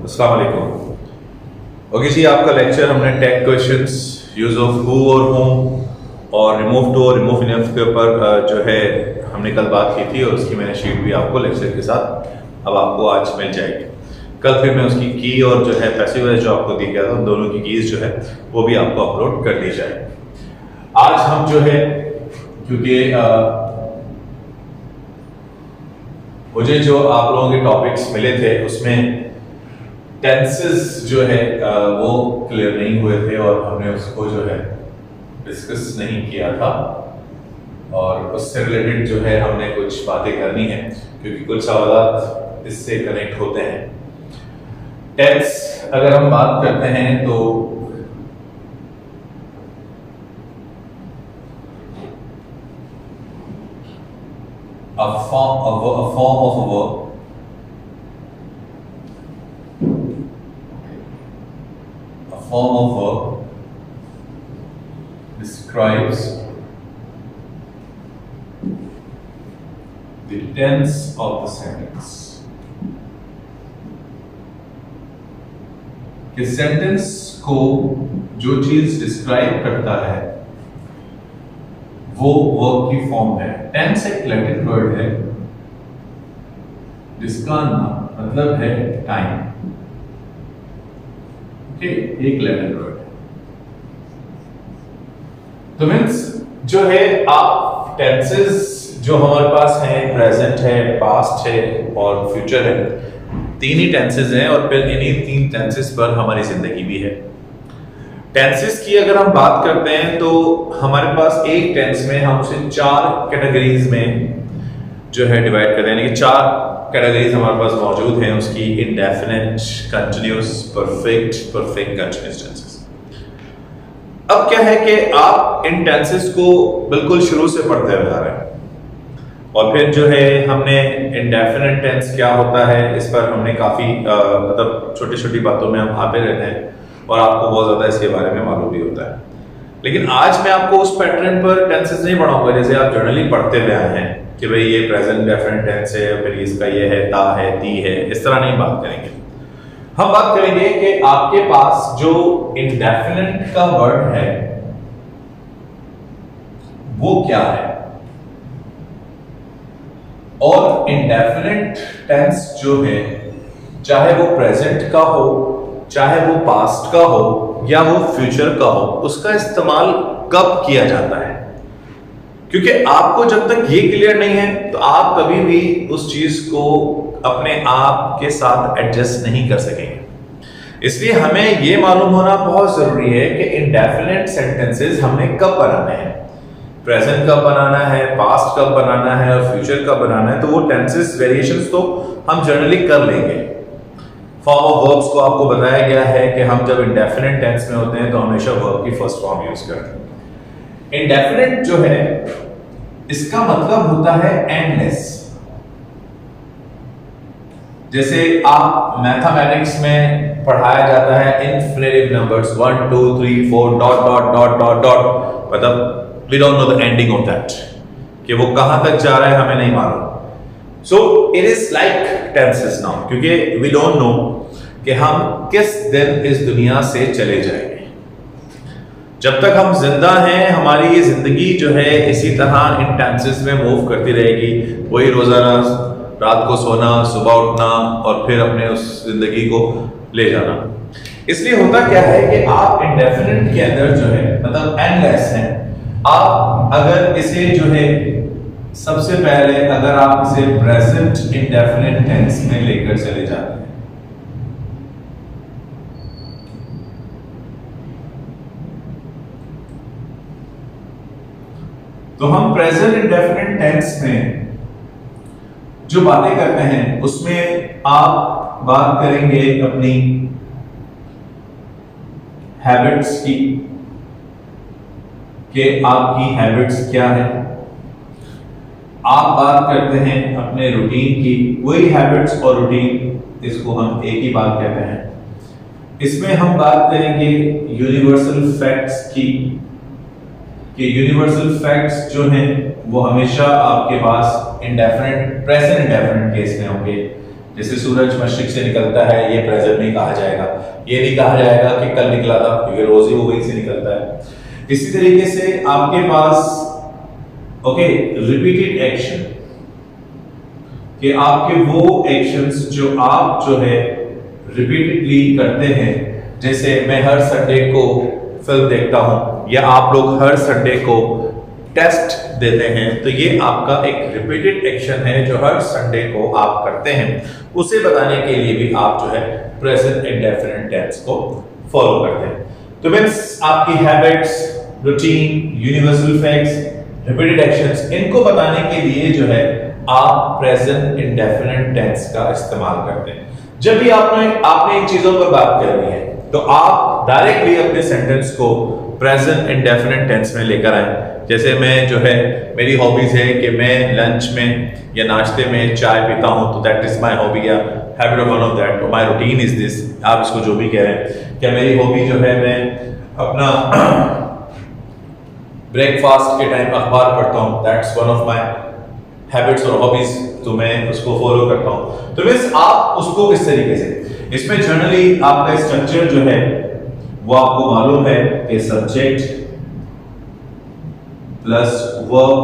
अस्सलाम वालेकुम। ओके जी, आपका लेक्चर हमने take questions, use of who और होम और रिमूव टू और रिमूव इनफ के ऊपर जो है हमने कल बात की थी और उसकी मैंने शीट भी आपको लेक्चर के साथ अब आपको आज मिल जाएगी। कल फिर मैं उसकी की और जो है पैसिव वॉइस जो आपको दी गया था उन दोनों की कीज जो है वो भी आपको अपलोड कर दी जाएगी। आज हम जो है क्योंकि मुझे जो आप लोगों के टॉपिक्स मिले थे उसमें टेंसेस जो है वो क्लियर नहीं हुए थे और हमने उसको जो है डिस्कस नहीं किया था और उससे रिलेटेड जो है हमने कुछ बातें करनी है क्योंकि कुछ सवाल इससे कनेक्ट होते हैं। टेंस अगर हम बात करते हैं तो a form of a verb describes the tense of the sentence। कि सेंटेंस को जो चीज डिस्क्राइब करता है वो वर्ब की फॉर्म है। टेंस एक लैटिन वर्ड है जिसका मतलब है टाइम। ओके, एक लैटिन वर्ड है। तो मीन्स जो है आप टेंसेस जो हमारे पास हैं, प्रेजेंट है, पास्ट है और फ्यूचर है, तीन ही टेंसेस हैं और फिर इन्हीं तीन टेंसेस पर हमारी जिंदगी भी है। टेंसेस की अगर हम बात करते हैं तो हमारे पास एक टेंस में हम उसे चार कैटेगरीज में जो है डिवाइड करते हैं, यानी कि चार कैटेगरीज हमारे पास मौजूद हैं उसकी। Indefinite, continuous, perfect, perfect continuous tenses. अब क्या है कि आप इन टेंसेस को बिल्कुल शुरू से पढ़ते हुए आ रहे हैं और फिर जो है हमने इंडेफिनिट टेंस क्या होता है इस पर हमने काफी मतलब छोटी छोटी बातों में हम आते रहते हैं और आपको बहुत ज्यादा इसके बारे में मालूम भी होता है। लेकिन आज मैं आपको उस पैटर्न पर टेंसेस नहीं पढ़ाऊंगा जैसे आप जनरली पढ़ते हुए आए हैं कि भाई ये प्रेजेंट डेफिनेट टेंस है, फिर इसका ये है, ता है, ती है, इस तरह नहीं बात करेंगे। हम बात करेंगे कि आपके पास जो इंडेफिनिट का वर्ड है वो क्या है और इंडेफिनिट टेंस जो है चाहे वो प्रेजेंट का हो, चाहे वो पास्ट का हो या वो फ्यूचर का हो, उसका इस्तेमाल कब किया जाता है। क्योंकि आपको जब तक ये क्लियर नहीं है तो आप कभी भी उस चीज को अपने आप के साथ एडजस्ट नहीं कर सकेंगे। इसलिए हमें ये मालूम होना बहुत जरूरी है कि इंडेफिनिट सेंटेंसेस हमने कब बनाने हैं, प्रेजेंट कब बनाना है, पास्ट कब बनाना है और फ्यूचर कब बनाना है। तो वो टेंसेस वेरिएशंस तो हम जनरली कर लेंगे। फॉर्म ऑफ वर्ब्स को आपको बताया गया है कि हम जब इंडेफिनिट टेंस में होते हैं तो हमेशा वर्ब की फर्स्ट फॉर्म यूज करते हैं। इंडेफिनिट जो है इसका मतलब होता है एंडलेस। जैसे आप मैथमेटिक्स में पढ़ाया जाता है infinitive numbers 1 2 3 4 dot dot dot dot dot, मतलब we don't know the ending of that कि वो कहां तक जा रहा है हमें नहीं मालूम। So it is like tenses now, क्योंकि वी डोंट नो कि हम किस दिन इस दुनिया से चले जाएंगे। जब तक हम जिंदा हैं हमारी ये जिंदगी जो है इसी तरह इन टेंसेस में मूव करती रहेगी। वही रोजाना रात को सोना, सुबह उठना और फिर अपने उस जिंदगी को ले जाना। इसलिए होता क्या है कि आप इंडेफिनिट के अंदर जो है मतलब एंडलेस हैं। आप अगर इसे जो है सबसे पहले अगर आप इसे प्रेजेंट इंडेफिनिट टेंस में लेकर चले जाते हैं तो हम प्रेजेंट इंडेफिनिट टेंस में जो बातें करते हैं उसमें आप बात करेंगे अपनी हैबिट्स की कि आपकी हैबिट्स क्या है। आप बात करते हैं अपने रूटीन की, वही हैबिट्स और रूटीन इसको हम एक ही बात कहते हैं। इसमें हम बात करेंगे यूनिवर्सल फैक्ट्स की कि यूनिवर्सल फैक्ट्स जो हैं वो हमेशा आपके पास इंडेफिनिट प्रेजेंट इंडेफिनिट केस में होंगे। जैसे सूरज मशरिक से निकलता है, ये प्रेजेंट नहीं कहा जाएगा। ये नहीं कहा जाएगा कि कल निकला था, क्योंकि रोज ही वो वहीं से निकलता है। इसी तरीके से आपके पास ओके रिपीटेड एक्शन, कि आपके वो एक्शंस जो आप जो है रिपीटेडली करते हैं, जैसे मैं हर संडे को फिल्म देखता हूं या आप लोग हर संडे को टेस्ट देते हैं, तो ये आपका एक रिपीटेड एक्शन है जो हर संडे को आप करते हैं। उसे बताने के लिए भी आप जो है प्रेजेंट इंडेफिनिट टेंस को फॉलो करते हैं। तो मींस आपकी habits, routine, universal facts, repeated actions, इनको बताने के लिए जो है आप प्रेजेंट इंडेफिनिट टेंस का इस्तेमाल करते हैं। जब भी आपने इन चीजों पर बात करनी है तो आप डायरेक्टली अपने सेंटेंस को प्रेजेंट इंडेफिनिट टेंस में लेकर आए। जैसे मैं जो है, मेरी हॉबीज है कि मैं लंच में या नाश्ते में चाय पीता हूं, तो दैट इज माय हॉबी या habit of one of that, my routine is this. आप इसको जो भी कह रहे हैं, क्या मेरी हॉबी जो है मैं अपना ब्रेकफास्ट के टाइम अखबार पढ़ता हूं, that's one of my habits और हॉबीज, तो मैं उसको फॉलो करता हूं। तो मींस आप उसको किस तरीके से, इसमें जनरली आपका स्ट्रक्चर जो है वो आपको मालूम है कि सब्जेक्ट प्लस वर्ब,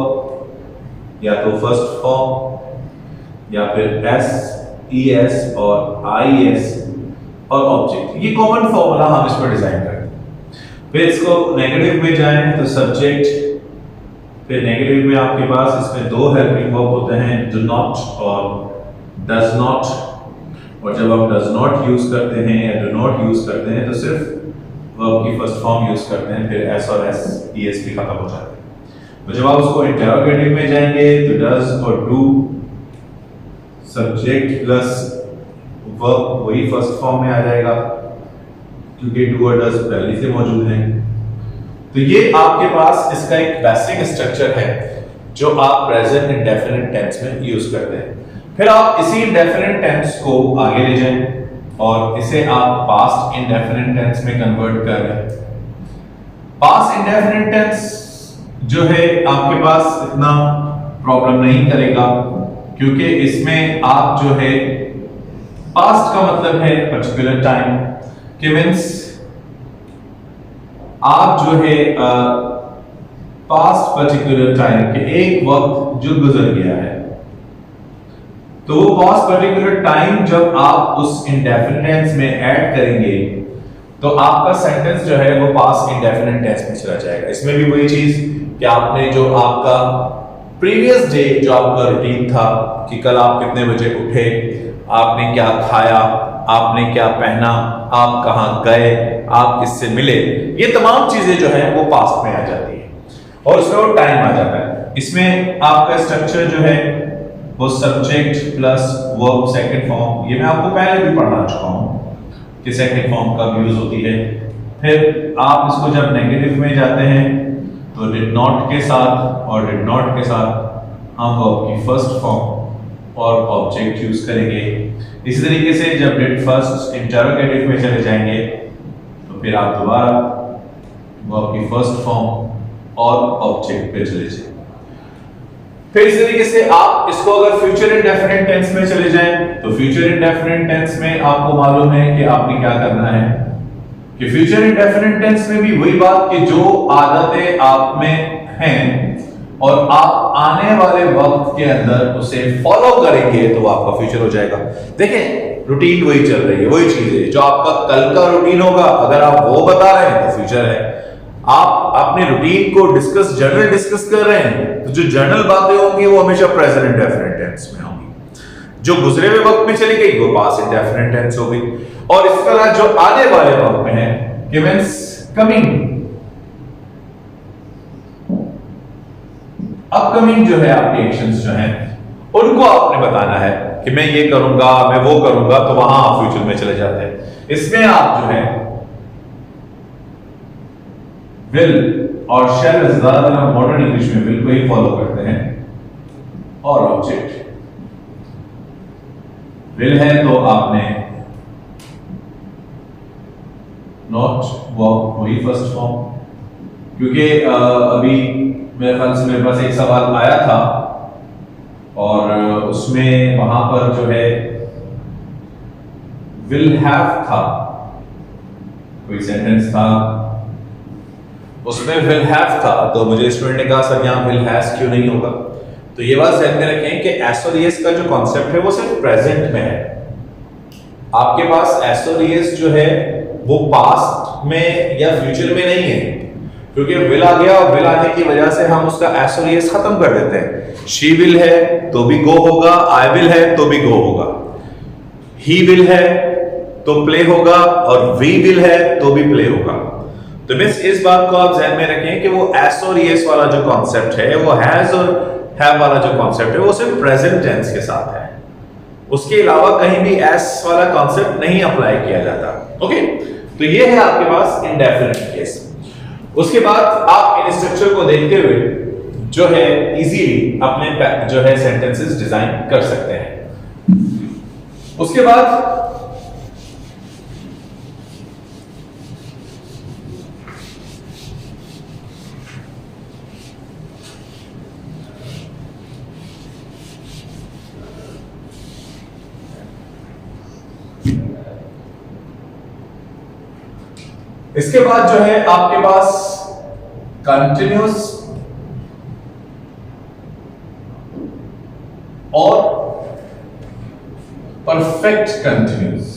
या तो फर्स्ट फॉर्म या फिर एस, ईएस और आईएस और ऑब्जेक्ट, ये कॉमन फॉर्मूला हम इस पर डिजाइन करते हैं। फिर इसको नेगेटिव में जाएं तो सब्जेक्ट, फिर नेगेटिव में आपके पास इसमें दो हेल्पिंग वर्ब होते हैं, डू नॉट और डज नॉट। और जब आप डज नॉट यूज करते हैं या डू नॉट यूज करते हैं तो सिर्फ वर्ब की फर्स्ट फॉर्म यूज करते हैं, फिर एस और एस, ईएस भी खत्म हो जाते हैं। तो जब आप उसको इंटरोगेटिव में जाएंगे तो डज और डू, सब्जेक्ट प्लस वर्ब वही फर्स्ट फॉर्म में आ जाएगा, क्योंकि डू और डज पहले से मौजूद हैं। तो ये आपके पास इसका एक बेसिक स्ट्रक्चर है जो आप प्रेजेंट इंडेफिनिट टेंस में यूज करते हैं। फिर आप इसी इंडेफिनिट टेंस को आगे ले जाएं और इसे आप पास्ट इंडेफिनिट टेंस में कन्वर्ट कर लें। पास्ट इंडेफिनिट टेंस जो है आपके पास इतना प्रॉब्लम नहीं करेगा, क्योंकि इसमें आप जो है पास्ट का मतलब है पर्टिकुलर टाइम, कि मींस आप जो है पास्ट पर्टिकुलर टाइम के एक वक्त जो गुजर गया है, तो वो पास्ट पर्टिकुलर टाइम जब आप उस इंडेफिनिट टेंस में ऐड करेंगे तो आपका सेंटेंस जो है वो पास्ट इंडेफिनिट टेंस में चला जाएगा। इसमें भी वही चीज कि आपने जो आपका प्रीवियस डे जो आपका रूटीन था कि कल आप कितने बजे उठे, आपने क्या खाया, आपने क्या पहना, आप कहां गए, आप किससे मिले, ये तमाम चीजें जो है वो पास्ट में आ जाती है और उसमें वो टाइम आ जाता है। इसमें आपका स्ट्रक्चर जो है वो subject plus verb second form, ये मैं आपको पहले भी पढ़ा चुका हूं कि सेकंड फॉर्म कब यूज होती है। फिर आप इसको जब नेगेटिव में जाते हैं तो डिड नॉट के साथ और डिड नॉट के साथ हम वर्ब की फर्स्ट फॉर्म और ऑब्जेक्ट यूज करेंगे। इसी तरीके से जब डिड फर्स्ट इंटरोगेटिव में चले जाएंगे तो फिर आप दोबारा वर्ब की फर्स्ट फॉर्म और ऑब्जेक्ट पे चले जाएंगे। फिर इस तरीके से आप इसको अगर फ्यूचर इंडेफिनिट टेंस में चले जाएं तो फ्यूचर इंडेफिनिट टेंस में आपको मालूम है कि आपने क्या करना है कि फ्यूचर इंडेफिनिट टेंस में भी वही बात कि जो आदतें आप में हैं और आप आने वाले वक्त के अंदर उसे फॉलो करेंगे तो आपका फ्यूचर हो जाएगा। देखें रूटीन वही चल रही है, वही चीज है जो आपका कल का रूटीन होगा, अगर आप वो बता रहे हैं तो फ्यूचर है। आप अपने रूटीन को जनरल डिस्कस कर रहे हैं तो जो जनरल बातें होंगी वो हमेशा प्रेजेंट इंडेफिनिट टेंस में होंगी, जो गुजरे हुए वक्त में चली गई वो पास्ट इंडेफिनिट टेंस हो गई। और इस तरह जो आने वाले वक्त में है कि मींस कमिंग, अपकमिंग जो है आपके एक्शंस जो हैं उनको आपने बताना है कि मैं ये करूंगा, मैं वो करूंगा, तो वहां आप फ्यूचर में चले जाते हैं। इसमें आप जो है विल और शैल ज्यादातर मॉडर्न इंग्लिश में विल को ही फॉलो करते हैं और ऑब्जेक्ट विल है तो आपने नॉट वर्ब वही फर्स्ट फॉर्म, क्योंकि अभी मेरे ख्याल से मेरे पास एक सवाल आया था और उसमें वहां पर जो है विल हैव था, कोई सेंटेंस था उसमें विल हैव था, तो मुझे स्टूडेंट ने कहा सर यहाँ विल हैज क्यों नहीं होगा। तो ये बात ध्यान में रखें कि एस और एस का जो कॉन्सेप्ट है वो सिर्फ प्रेजेंट में है। आपके पास एस और एस जो है वो पास्ट में या फ्यूचर में नहीं है, क्योंकि विल आ गया और विल आने की वजह से हम उसका एस और एस खत्म कर देते हैं। शी विल है तो भी गो होगा, आई विल है तो भी गो होगा, ही विल है तो प्ले होगा और वी विल है तो भी प्ले होगा। तो मिस इस बात को आप ध्यान में रखें कि वो एस और एस वाला जो कॉन्सेप्ट है, वो हैज और हैव वाला जो कॉन्सेप्ट है वो सिर्फ प्रेजेंट टेंस के साथ है, उसके अलावा कहीं भी एस वाला कॉन्सेप्ट नहीं अप्लाई किया जाता। ओके, तो ये है आपके पास इंडेफिनिट केस। उसके बाद आप इन स्ट्रक्चर को देखते हुए जो है इजीली अपने जो है सेंटेंसेस डिजाइन कर सकते हैं। उसके बाद इसके बाद जो है आपके पास कंटिन्यूस और परफेक्ट कंटिन्यूस।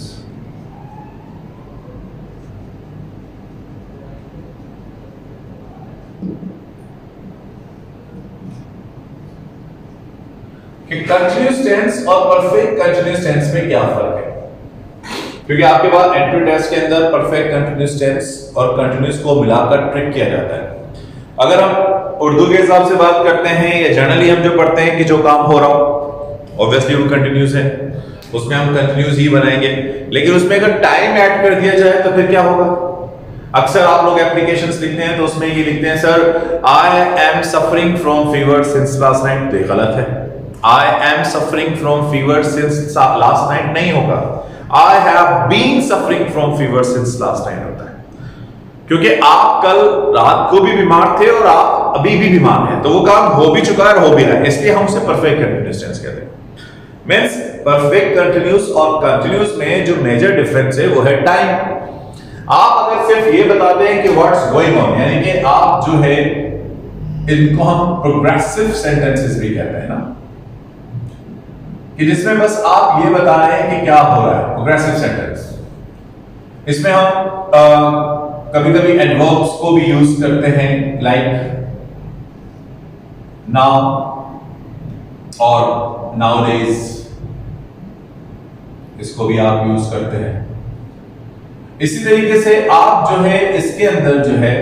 कि कंटिन्यूस टेंस और परफेक्ट कंटिन्यूस टेंस में क्या फर्क है, क्योंकि आपके पास एंट्री टेस्ट के अंदर परफेक्ट कंटिन्यूस टेंस और कंटिन्यूस को मिलाकर ट्रिक किया जाता है। अगर हम उर्दू के हिसाब से बात करते हैं या जनरली हम जो पढ़ते हैं कि जो काम हो रहा हो ऑब्वियसली वो कंटिन्यूस है, उसमें हम कंटिन्यूस ही बनाएंगे, लेकिन उसमें अगर टाइम ऐड कर दिया जाए तो फिर क्या होगा। अक्सर आप लोग एप्लीकेशंस लिखते हैं तो उसमें ये लिखते हैं sir I am suffering from fever since last night, तो ये गलत है। I am suffering from fever since last night नहीं होगा, I have been suffering from fever since last night होता है, क्योंकि आप कल रात को भी बीमार थे और आप अभी भी बीमार हैं, तो वो काम हो भी चुका है और हो भी रहा है, इसलिए हम उसे परफेक्ट कंटिन्यूस टेंस कहते हैं। मींस परफेक्ट कंटिन्यूस और कंटिन्यूस में जो मेजर डिफरेंस है वो है टाइम। आप अगर सिर्फ ये बताते हैं कि व्हाट्स गोइंग ऑन, यानी कि आप जो है इनको हम प्रोग्रेसिव सेंटेंसेस भी कहते हैं ना, कि जिसमें बस आप ये बता रहे हैं कि क्या हो रहा है, प्रोग्रेसिव सेंटेंस। इसमें हम कभी कभी एडवर्ब्स को भी यूज करते हैं, लाइक नाउ और नाउडेज, इसको भी आप यूज करते हैं। इसी तरीके से आप जो है इसके अंदर जो है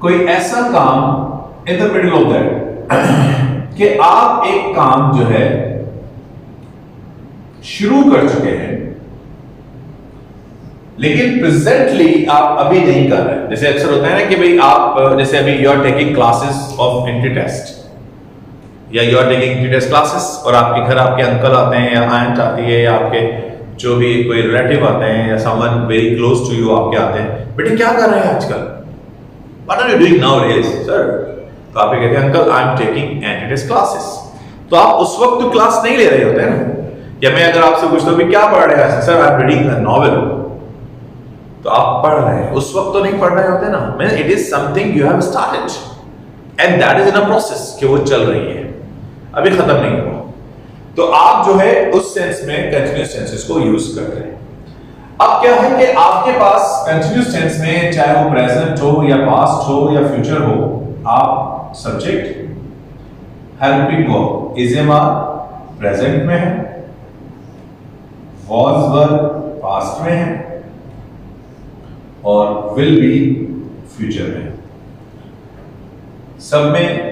कोई ऐसा काम in the middle of that कि आप एक काम जो है शुरू कर चुके हैं लेकिन प्रेजेंटली आप अभी नहीं कर रहे। जैसे अक्सर होता है ना कि भाई आप जैसे अभी you are taking classes of entry test या you are taking entry test classes और आपके घर आपके अंकल आते हैं या आंट आती है या आपके जो भी कोई रिलेटिव आते हैं या someone very close to you आपके आते हैं, बेटे क्या कर रहे हैं आजकल, what are you doing nowadays sir, तो आप कहते हैं uncle I am taking entry test classes. तो आप उस वक्त तो क्लास नहीं ले रहे होते हैं ना, या मैं अगर आपसे पूछता हूं क्या पढ़ रहे हैं sir I am reading a novel, तो आप पढ़ रहे हैं, उस वक्त तो नहीं पढ़ रहे होते ना। Mean it is something you have started and that is in a process कि वो चल रही है, अभी खत्म नहीं हुआ। तो आप जो है उस सेंस में कंटिन्यूअस टेंसेस को यूज कर रहे हैं। अब क्या है कि आपके पास कंटिन्यूअस टेंस में चाहे वो प्रेजेंट हो या पास्ट हो या फ्यूचर हो, आप subject helping verb is am are present में है, वॉज वर्ब पास्ट में है और विल बी फ्यूचर में। सब में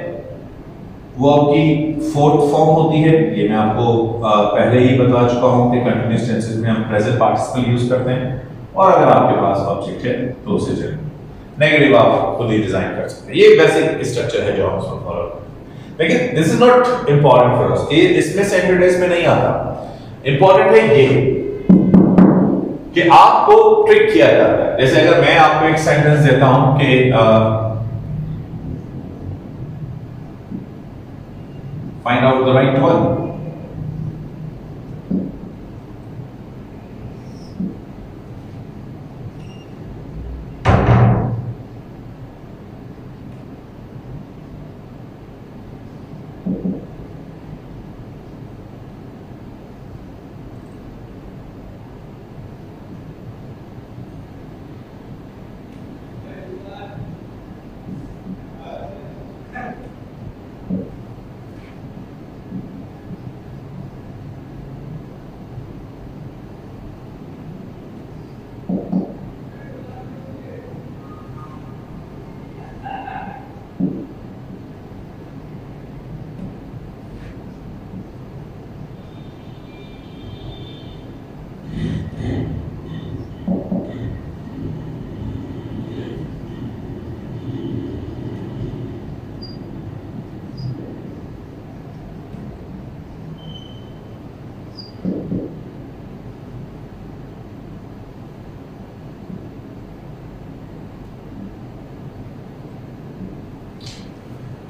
वो आपकी फोर्थ फॉर्म होती है, ये मैं आपको पहले ही बता चुका हूं कि कंटिन्यूअस टेंसेस में हम प्रेजेंट पार्टिसिपल यूज करते हैं, और अगर आपके पास ऑब्जेक्ट है तो उसे चलिए नेगेटिव आप खुद ही डिजाइन कर सकते हैं। ये बेसिक स्ट्रक्चर है जो हम उसको फॉलो करते हैं, लेकिन this is not important for us, ये इसमें सेंटेंस में नहीं आता। इंपॉर्टेंट है ये कि आपको ट्रिक किया जाता है। जैसे अगर मैं आपको एक सेंटेंस देता हूं कि find out the right one,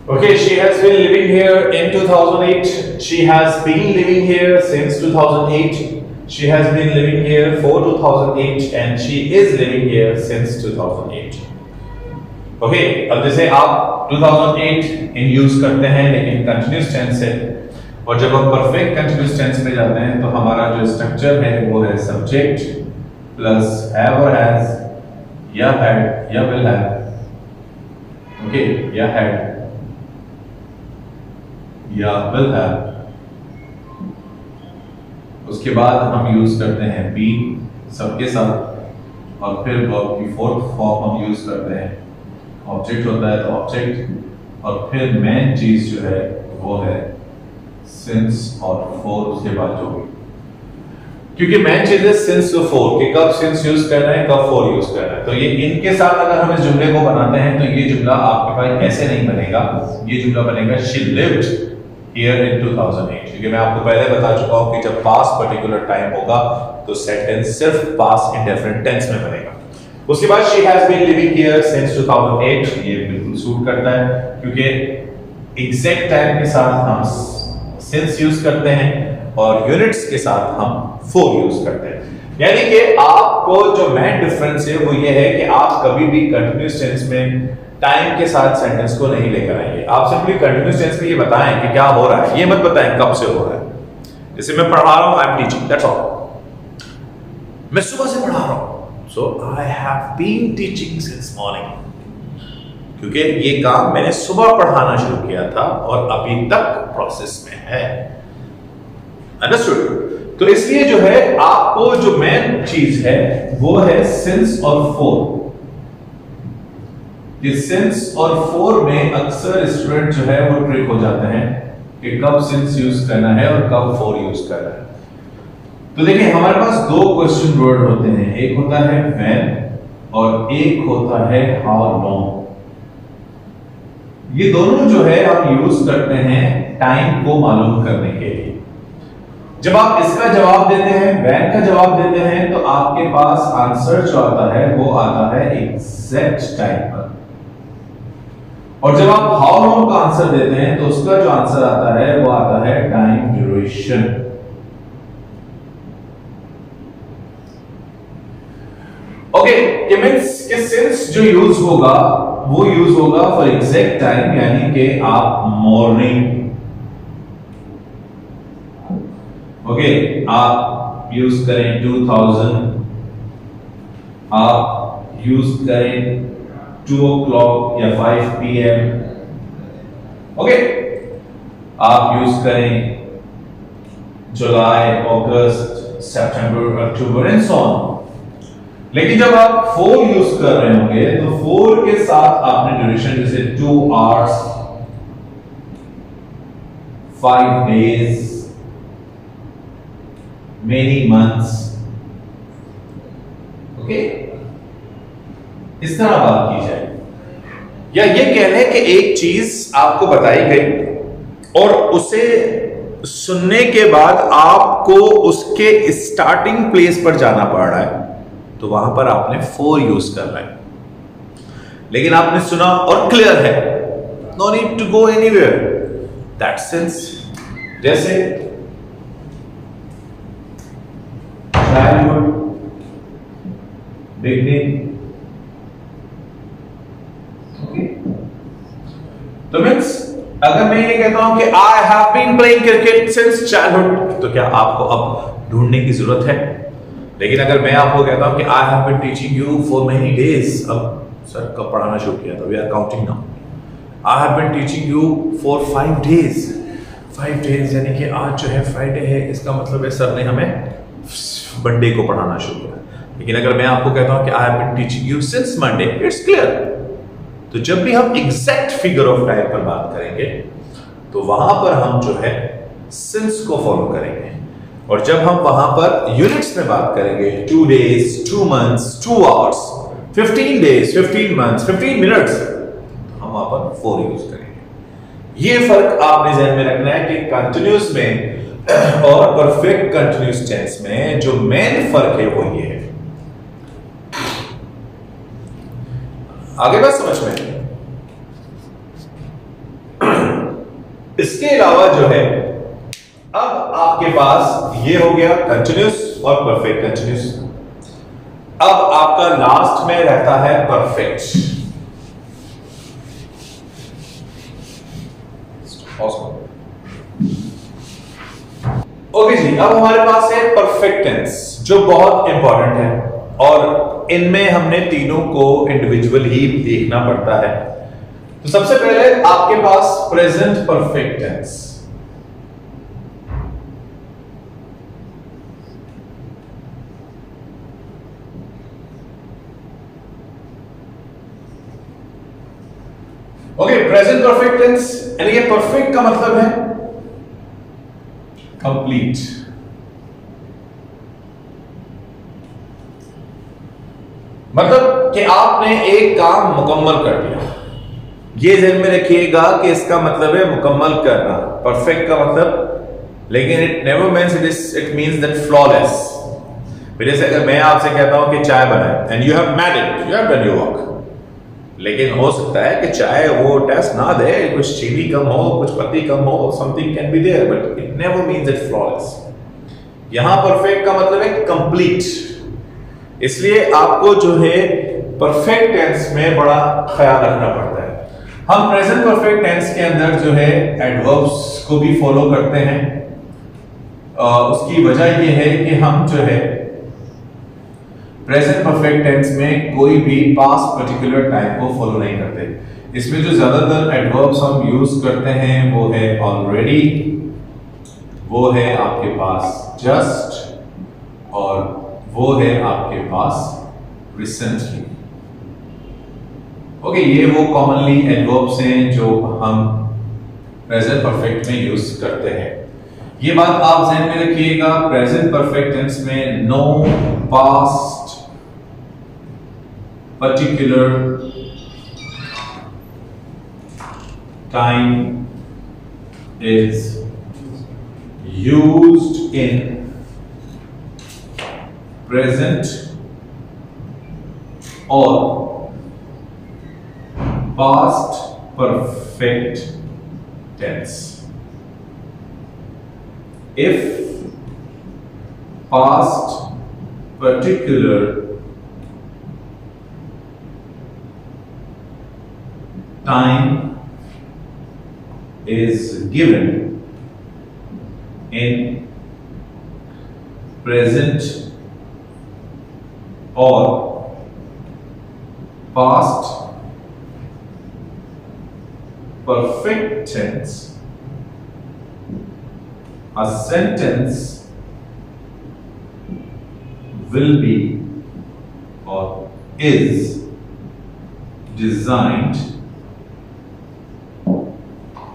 Okay, she has been living here in 2008. She has been living here since 2008. She has been living here for 2008 and she is living here since 2008. Okay, अब जैसे आप 2008 in use करते हैं लेकिन continuous tense है, और जब हम परफेक्ट कंटिन्यूस टेंस में जाते हैं तो हमारा जो स्ट्रक्चर है वो है सब्जेक्ट प्लस हैव और हैज, या हैड या विल हैव, ओके, या हैड या विल हैव। उसके बाद हम यूज करते हैं बी सबके साथ, और फिर वर्ब की फोर्थ फॉर्म हम यूज करते हैं, ऑब्जेक्ट होता है तो ऑब्जेक्ट, और फिर मेन चीज जो है वो है सिंस और फॉर उसके बाद जो भी, क्योंकि मेन चीज है सिंस और फॉर कि कब सिंस यूज करना है कब फॉर यूज करना है। तो ये इनके साथ अगर हम इस जुमले को बनाते हैं तो ये जुमला आपके पास ऐसे नहीं बनेगा, ये जुमला बनेगा शी लिव्ड हियर इन 2008, क्योंकि मैं आपको पहले बता चुका हूं कि जब पास्ट पर्टिकुलर टाइम होगा तो सेंटेंस सिर्फ पास्ट इंडेफिनिट टेंस में बनेगा। उसके बाद she has been living here since 2008, ये बिल्कुल सूट करता है क्योंकि एग्जैक्ट टाइम के साथ हम सिंस यूज करते हैं और यूनिट्स के साथ हम फॉर यूज करते हैं। यानी कि आपको जो मेन डिफरेंस है वो ये है कि आप कभी भी कंटिन्यूअस टेंस में टाइम के साथ सेंटेंस को नहीं लेकर आएंगे। आप सिंपली कंटिन्यूअस टेंस में ये बताएं कि क्या हो रहा है, ये मत बताएं कब से हो रहा है। जैसे मैं पढ़ा रहा हूं, I am teaching, that's all. मैं सुबह से पढ़ा रहा हूं, so I have been teaching since morning, क्योंकि ये काम मैंने सुबह पढ़ाना शुरू किया था और अभी तक प्रोसेस में है। अंडरस्टूड? तो इसलिए जो है आपको जो मेन चीज है वो है सिंस और फॉर। सिंस और फॉर में अक्सर स्टूडेंट जो है वो ट्रिक हो जाते हैं कि कब सिंस यूज करना है और कब फॉर यूज करना है। तो देखिए हमारे पास दो क्वेश्चन वर्ड होते हैं, एक होता है व्हेन और एक होता है हाउ लॉन्ग। ये दोनों जो है हम यूज करते हैं टाइम को मालूम करने के लिए। जब आप इसका जवाब देते हैं, व्हेन का जवाब देते हैं, तो आपके पास आंसर जो आता है वो आता है एग्जैक्ट टाइम पर, और जब आप हाउ लॉन्ग का आंसर देते हैं तो उसका जो आंसर आता है वो आता है टाइम ड्यूरेशन। ओके, ये मींस कि सिंस जो यूज होगा वो यूज होगा फॉर एग्जैक्ट टाइम, यानी कि आप मॉर्निंग, ओके, आप यूज करें 2000, आप यूज करें 2 o'clock या 5 PM, ओके, आप यूज करें जुलाई, अगस्त, सितंबर, अक्टूबर एंड सो ऑन। लेकिन जब आप 4 यूज कर रहे होंगे तो 4 के साथ आपने ड्यूरेशन जैसे 2 hours, 5 days, many months, okay, इस तरह बात की जाए। या ये कह लें कि एक चीज आपको बताई गई और उसे सुनने के बाद आपको उसके स्टार्टिंग प्लेस पर जाना पड़ रहा है, तो वहां पर आपने फॉर यूज करना है। लेकिन आपने सुना और क्लियर है, no need to go anywhere, that sense. जैसे चाइल्डहुड, बिगनिंग, तो मीन्स अगर मैं ये कहता हूं कि I have been playing cricket since childhood, तो क्या आपको अब ढूंढने की जरूरत है? लेकिन अगर मैं आपको कहता हूं कि I have been teaching you for many days, अब सर कब पढ़ाना शुरू किया था, we are counting now, I have been teaching you for 5 days, 5 days यानी कि आज जो है फ्राइडे है, इसका मतलब है सर ने हमें मंडे को पढ़ाना शुरू किया। लेकिन अगर मैं आपको कहता हूं कि I have been teaching you since Monday, it's clear. तो जब भी हम एग्जैक्ट फिगर ऑफ टाइम पर बात करेंगे तो वहां पर हम जो है सिंस को फॉलो करेंगे, और जब हम वहां पर यूनिट्स में बात करेंगे 2 days, 2 months, 2 hours, 15 days, 15 months, 15 minutes, तो हम वहां पर फॉर यूज करेंगे। ये फर्क आपने ध्यान में रखना है कि कंटिन्यूअस में और परफेक्ट कंटिन्यूअस टेंस में जो मेन फर्क है वो ये है। आगे बात समझ में इसके अलावा जो है अब आपके पास ये हो गया कंटिन्यूस और परफेक्ट कंटिन्यूस। अब आपका लास्ट में रहता है परफेक्ट। ओके जी, अब हमारे पास है परफेक्ट टेंस जो बहुत इंपॉर्टेंट है और इनमें हमने तीनों को इंडिविजुअल ही देखना पड़ता है। तो सबसे पहले आपके पास present perfect tense. Okay, present perfect tense यानी कि परफेक्ट का मतलब है कंप्लीट। मतलब कि आपने एक काम मुकम्मल कर दिया। ये ध्यान में रखिएगा कि इसका मतलब है मुकम्मल करना, परफेक्ट का मतलब, लेकिन it never means it means that flawless. जैसे अगर मैं आपसे कहता हूं कि चाय बनाए and you have made it, you have done your work, लेकिन हो सकता है कि चाय वो टेस्ट ना दे, कुछ चीनी कम हो, कुछ पत्ती कम हो, something can be there, but it never means it flawless. यहां परफेक्ट का मतलब है कंप्लीट। इसलिए आपको जो है परफेक्ट टेंस में बड़ा ख्याल रखना पड़ता है। हम प्रेजेंट परफेक्ट टेंस के अंदर जो है एडवर्ब्स को भी फॉलो करते हैं। उसकी वजह यह है कि हम जो है प्रेजेंट परफेक्ट टेंस में कोई भी पास्ट पर्टिकुलर टाइम को फॉलो नहीं करते। इसमें जो ज्यादातर एडवर्ब्स हम यूज करते हैं वो है ऑलरेडी, वो है आपके पास जस्ट, और वो है आपके पास रिसेंटली। ओके, ये वो कॉमनली एडवर्ब्स हैं जो हम प्रेजेंट परफेक्ट में यूज करते हैं। ये बात आप ध्यान में रखिएगा, प्रेजेंट परफेक्ट टेंस में no past particular time is used in present और past perfect tense. If past particular time is given in present or past perfect tense, a sentence will be or is designed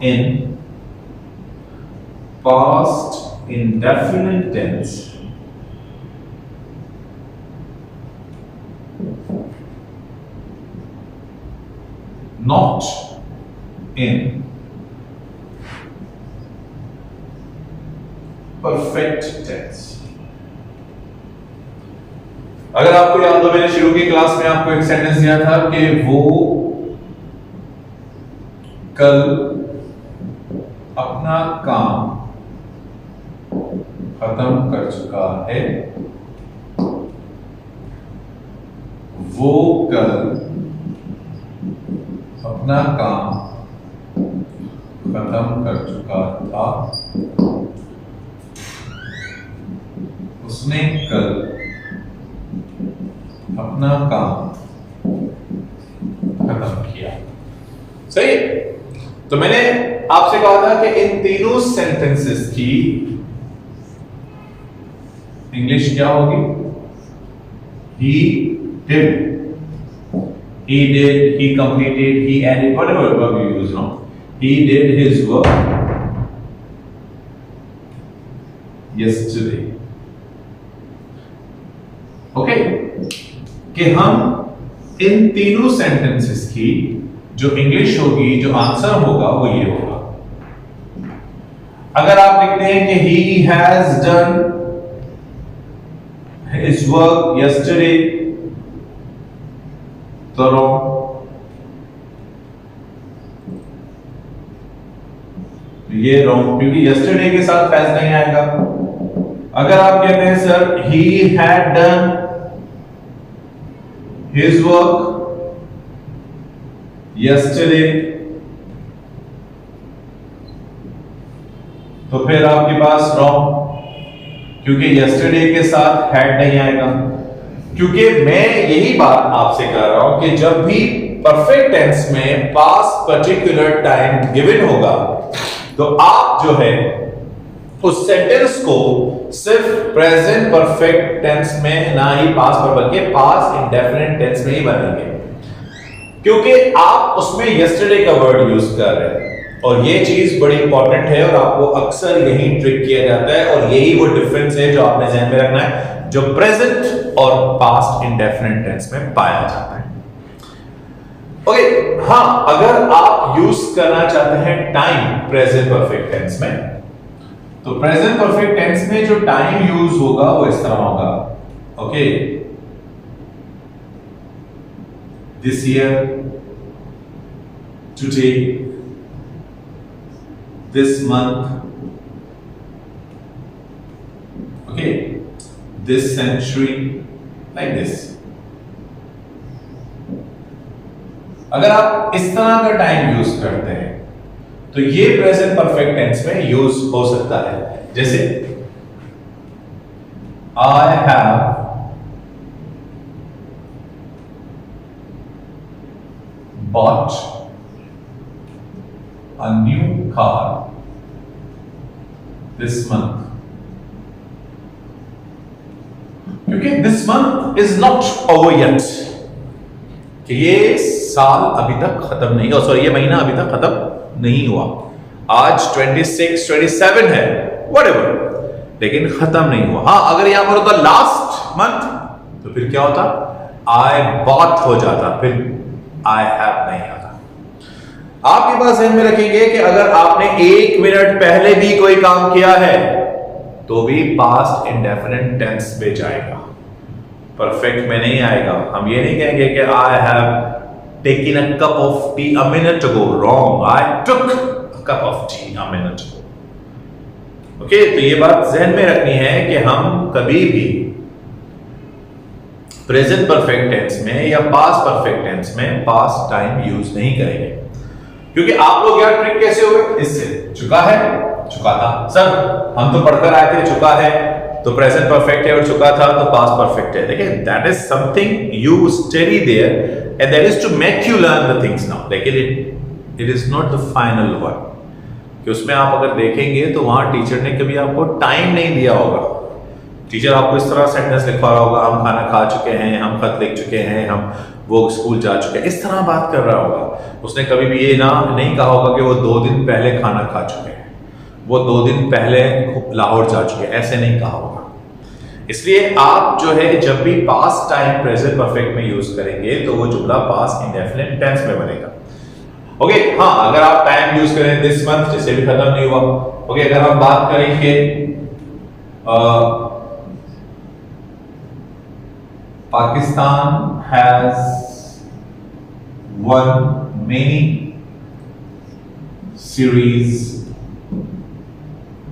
in past indefinite tense not in perfect tense। अगर आपको याद हो, मैंने शुरू की class में आपको एक सेंटेंस दिया था कि वो कल अपना काम खत्म कर चुका है, वो कल अपना काम खत्म कर चुका था, उसने कल अपना काम खत्म किया। सही। तो मैंने आपसे कहा था कि इन तीनों सेंटेंसेस की इंग्लिश क्या होगी? He did, he completed, he added, whatever verb you use now. He did his work yesterday. Okay, कि हम इन तीनों सेंटेंसेस की जो इंग्लिश होगी, जो आंसर होगा वो ये होगा। अगर आप लिखते हैं कि he has done his work yesterday, तो ये रॉन्ग, क्योंकि यस्टरडे के साथ हैज नहीं आएगा। अगर आप कहते हैं sir he had done his work yesterday, तो फिर आपके पास रॉन्ग, क्योंकि यस्टरडे के साथ हैड नहीं आएगा। क्योंकि मैं यही बात आपसे कर रहा हूं कि जब भी परफेक्ट टेंस में पास्ट पर्टिकुलर टाइम गिवन होगा तो आप जो है उस सेंटेंस को सिर्फ प्रेजेंट परफेक्ट टेंस में ना ही पास्ट पर बल्कि पास्ट इंडेफिनिट टेंस में ही बनाएंगे, क्योंकि आप उसमें यस्टरडे का वर्ड यूज कर रहे हैं। और ये चीज बड़ी इंपॉर्टेंट है और आपको अक्सर यही ट्रिक किया जाता है और यही वो डिफरेंस है जो आपने ध्यान में रखना है, जो प्रेजेंट और पास्ट इंडेफिनिट टेंस में पाया जाता है। ओके, हाँ, अगर आप यूज करना चाहते हैं टाइम प्रेजेंट परफेक्ट टेंस में, तो प्रेजेंट परफेक्ट टेंस में जो टाइम यूज होगा वो इस तरह होगा। Okay, this year, today, this month, okay, this century, like this। अगर आप इस तरह का टाइम यूज करते हैं तो ये प्रेजेंट परफेक्ट टेंस में यूज हो सकता है। जैसे I have bought a new car this month, क्योंकि this month is not over yet, कि ये साल अभी तक खत्म नहीं हुआ, सॉरी ये महीना अभी तक खत्म नहीं हुआ। आज 26, 27 है, whatever, लेकिन खत्म नहीं हुआ। हाँ, अगर यहां पर होता लास्ट मंथ तो फिर क्या होता, I bought हो जाता, फिर I have नहीं आता। आपके पास ध्यान में रखेंगे कि अगर आपने 1 मिनट पहले भी कोई काम किया है तो भी पास्ट इंडेफिनिट टेंस में जाएगा, परफेक्ट में नहीं आएगा। हम ये नहीं कहेंगे कि I have taken a cup of T a minute ago, wrong, I took a cup of T a minute ago. Okay, तो ये बात ध्यान में रखनी है कि हम कभी भी प्रेजेंट परफेक्ट टेंस में या पास्ट परफेक्ट टेंस में पास्ट टाइम यूज नहीं करेंगे, क्योंकि आप लोग यार ट्रिक कैसे हो गए इससे, चुका है, चुका था। सर हम तो पढ़कर आए थे चुका है तो प्रेजेंट परफेक्ट है और चुका था तो पास्ट परफेक्ट है। देखिए, that is something you study there and that is to make you learn the things now, लेकिन it is not the final word. कि उसमें आप अगर देखेंगे तो वहां टीचर ने कभी आपको टाइम नहीं दिया होगा। टीचर आपको इस तरह सेंटेंस लिखवा रहा होगा, हम खाना खा चुके हैं, हम खत लिख चुके हैं, हम वो स्कूल जा चुके हैं, इस तरह बात कर रहा होगा। उसने कभी भी ये ना नहीं कहा होगा कि वो 2 दिन पहले खाना खा चुके हैं, वो 2 दिन पहले लाहौर जा चुके हैं, ऐसे नहीं कहा होगा। इसलिए आप जो है जब भी पास्ट टाइम प्रेजेंट परफेक्ट में यूज करेंगे तो वो जुमला पास्ट इंडेफिनिट टेंस में बनेगा। ओके, हाँ, अगर आप टाइम यूज करें दिस मंथ, जिसे भी खत्म नहीं हुआ। ओके, अगर हम बात करेंगे Pakistan has won many series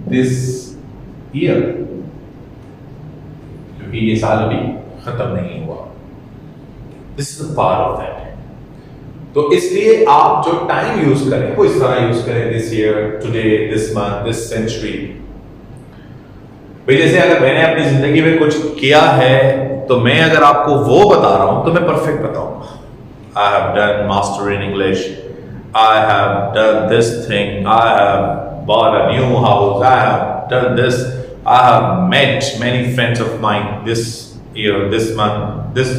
this year, क्योंकि ये साल अभी खत्म नहीं हुआ। This is a part of that। तो इसलिए आप जो टाइम यूज करें वो इस तरह यूज करें, this year, today, this month, this century। भाई जैसे अगर मैंने अपनी जिंदगी में कुछ किया है तो मैं अगर आपको वो बता रहा हूं तो मैं परफेक्ट बताऊंगा। I have done master in English, I have done this thing, I have bought a new house, I have done this, I have met many friends of mine this year, this month, this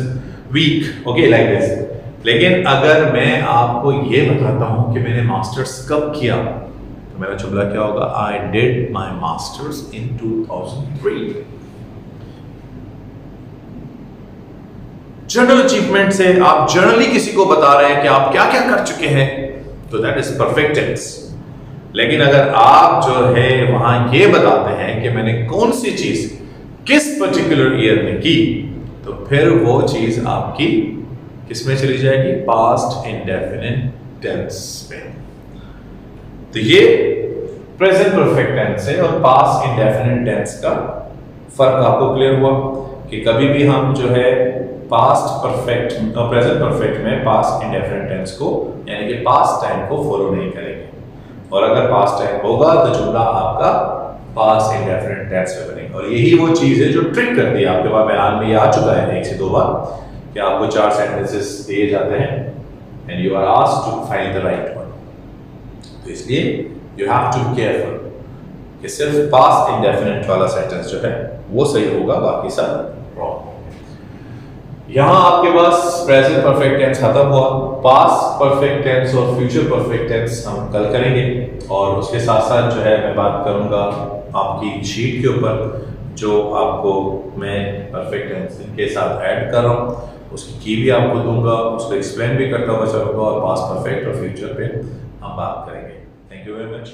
week, okay, like this. लेकिन अगर मैं आपको ये बताता हूं कि मैंने masters कब किया तो मेरा जुमला क्या होगा, I did my masters in 2003। General achievement से आप जनरली किसी को बता रहे हैं कि आप क्या क्या कर चुके हैं तो दैट इज परफेक्ट टेंस। लेकिन अगर आप जो है वहां ये बताते हैं कि मैंने कौन सी चीज किस पर्टिकुलर ईयर में की तो फिर वो चीज आपकी किस में चली जाएगी, पास्ट इंडेफिनिट टेंस में। तो ये प्रेजेंट परफेक्ट टेंस है और पास्ट इंडेफिनिट टेंस का फर्क आपको क्लियर हुआ कि कभी भी हम जो है पास्ट परफेक्ट और प्रेजेंट परफेक्ट में पास्ट इंडेफिनिट टेंस को यानी कि पास्ट टाइम को फॉलो नहीं करेंगे, और अगर पास्ट टाइम होगा तो जुमला आपका पास्ट इंडेफिनिट टेंस में बनेगा। और यही वो चीज है जो ट्रिक करती है आपके पास बयान में ये आ चुका है 1 से 2 बार कि आपको 4 सेंटेंसेस दिए जाते हैं and you are asked to find the right one. तो इसलिए you have to be careful कि सिर्फ पास्ट इंडेफिनिट वाला सेंटेंस जो है वो सही होगा, बाकी सब रॉन्ग। यहां आपके पास प्रेजेंट परफेक्ट टेंस खत्म हुआ, पास्ट परफेक्ट टेंस और फ्यूचर परफेक्ट टेंस हम कल करेंगे, और उसके साथ साथ जो है मैं बात करूंगा आपकी शीट के ऊपर जो आपको मैं परफेक्ट टेंस के साथ ऐड कर रहा हूं, उसकी की भी आपको दूंगा, उसको एक्सप्लेन भी करता हुआ चलूंगा, और पास्ट परफेक्ट और फ्यूचर पे हम बात करेंगे। Thank you very much.